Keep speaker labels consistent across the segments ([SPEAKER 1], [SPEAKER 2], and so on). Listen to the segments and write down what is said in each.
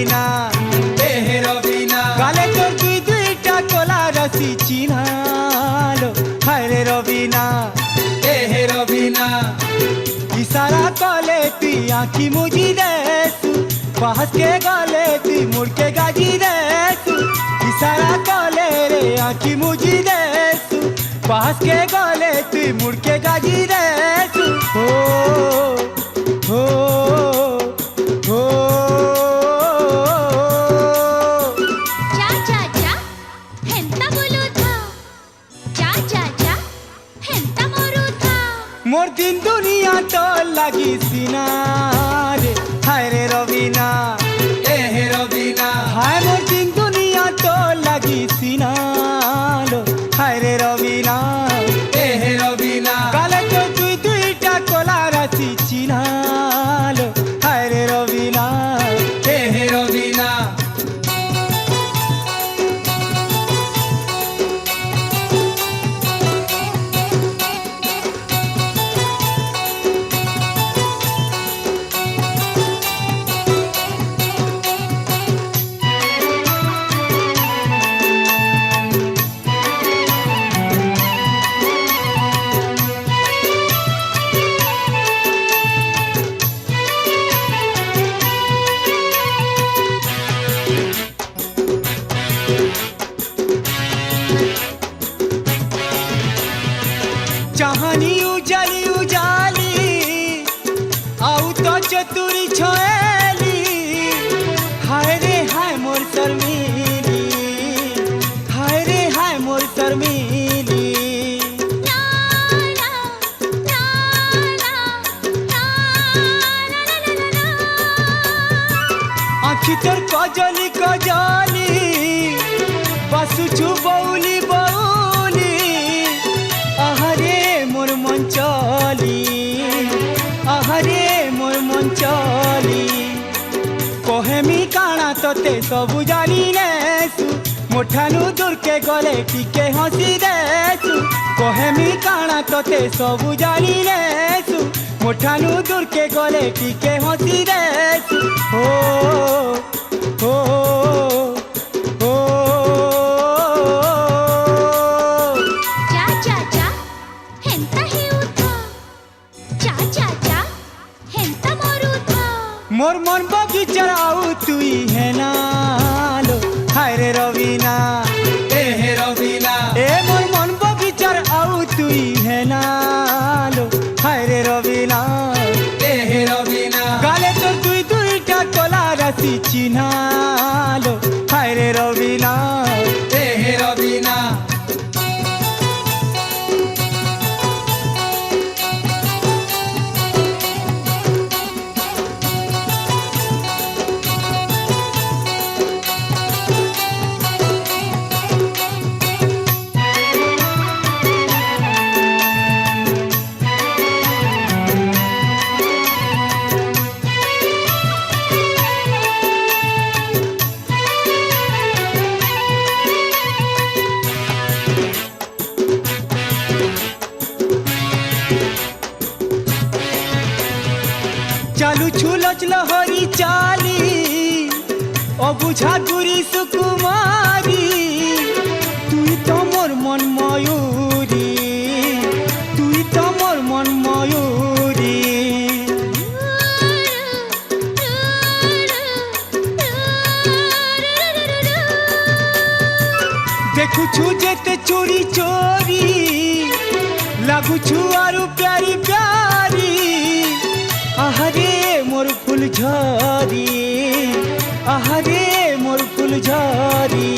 [SPEAKER 1] রবিনা
[SPEAKER 2] এহে রবিনা
[SPEAKER 1] গালে তোর দুই দুইটা কলা রাশি চিনালো হায় রে রবিনা
[SPEAKER 2] এহে রবিনা
[SPEAKER 1] इशारा कले तुई आँखी मुझी देसु बहस के गले तुई मुड़ के गाजी देसु इशारा कले रे आँखी मुझी देसु बहस के गले तुई मुड़ के गाजी देसु हो हो हो
[SPEAKER 3] जा जा जा हेंता बोलू था जा जा जा हेंता मोरू था
[SPEAKER 1] मोर दिन दुनिया तो लगी सीना रे हाय रे रविना
[SPEAKER 2] एहे रबिना
[SPEAKER 1] हाय मोर दिन दुनिया तो लगी सीना लो हाय रे रविना
[SPEAKER 2] एहे रबिना
[SPEAKER 1] काले तो दुई दुईटा कला राशि चिनालो हाय रे रविना
[SPEAKER 2] एहे रबिना
[SPEAKER 1] चाहनी उजाली उजाली आउ तो चतुरी छोएली हाय रे हाय मोर शर्मीली हाय रे हाय मोर शर्मीली
[SPEAKER 3] ना ना ना ना ना ना
[SPEAKER 1] आँखी तोर कजली कजली बसुछु बौली बौली आहारे मोर मंचली आहारे मोर मंचली कहेमी काना तोते सबु जानी नेसु मोठानु दूर के गले टिके हसी देसु कहेमी काना तोते सबु जानी नेसु मोठानु दूर के गले टिके हसी देसु हो हो हो
[SPEAKER 3] जा जा जा हेंता ही उठा जा जा जा हेंता मोरू था
[SPEAKER 1] मोर मन बगीचार आउ तुई है नालो हाय रे रविना
[SPEAKER 2] एहे रबिना
[SPEAKER 1] ए मोर मन बगीचार आउ तुई है नालो हाय रे रविना
[SPEAKER 2] एहे रबिना
[SPEAKER 1] गाले तो दुई दुईटा कला राशि चिन्हालो हाय रे रविना
[SPEAKER 2] एहे रबिना
[SPEAKER 1] चालू छुलच लहरी चाली अबुझा गुरी सुकुमारी तुई तो मोर मन मयूरी तुई तो मोर मन मयूरी देखुछु जेते चोरी चोरी लागुछु आरु प्यारी प्यारी आहारे मोर फूल झरी आहारे मोर फूल झरी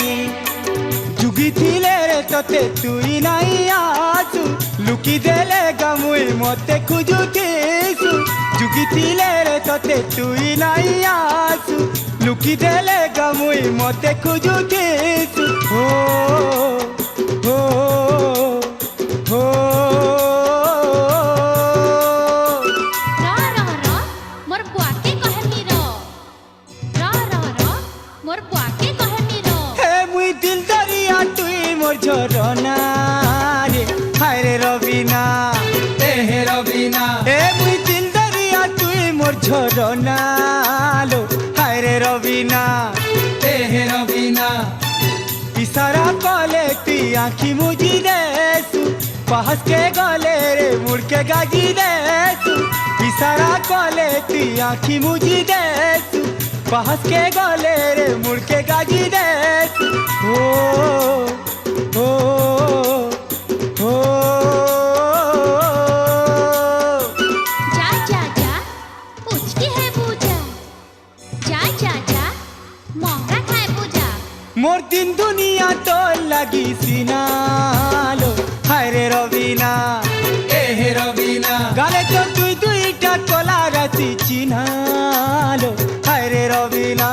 [SPEAKER 1] जुगी थिले रे तते तुई नाई आसु लुकी देले गामुई मते खुजुथिसु जुगी थिले रे तते तुई नाई आसु लुकी देले गामुई मते खुजुथिसु हो हो हो
[SPEAKER 3] रा मोर बुआ के कहमी रो रा मोर बुआ के कहमी रो
[SPEAKER 1] हे मुई दिल दरिया तुई मोर झरना रे हाय रे रविना
[SPEAKER 2] एहे रबिना
[SPEAKER 1] ए मुई दिल दरिया तुई मोर झरना लो हाय হায় রে রবিনা
[SPEAKER 2] তেহে রবিনা
[SPEAKER 1] ইশারা কলে তুই আঁখি মুজি দেসু পাহাস কে গলে রে মুড়কে গাজি দেসু ইশারা কলে তুই আঁখি মুজি দেসু পাহাস কে গলে রে মুড়কে গাজি দেসু ও ও ও
[SPEAKER 3] যা যা যা পুচকি হে বুঝা যা যা যা মহরা খায় বুঝা
[SPEAKER 1] মোর দিন দুনিয়া তোর লাগি সিনালো হায় রে রবিনা
[SPEAKER 2] তেহে রবিনা
[SPEAKER 1] গালে তো দুইটা কলা গাছি চিনালো হায় রে রবিনা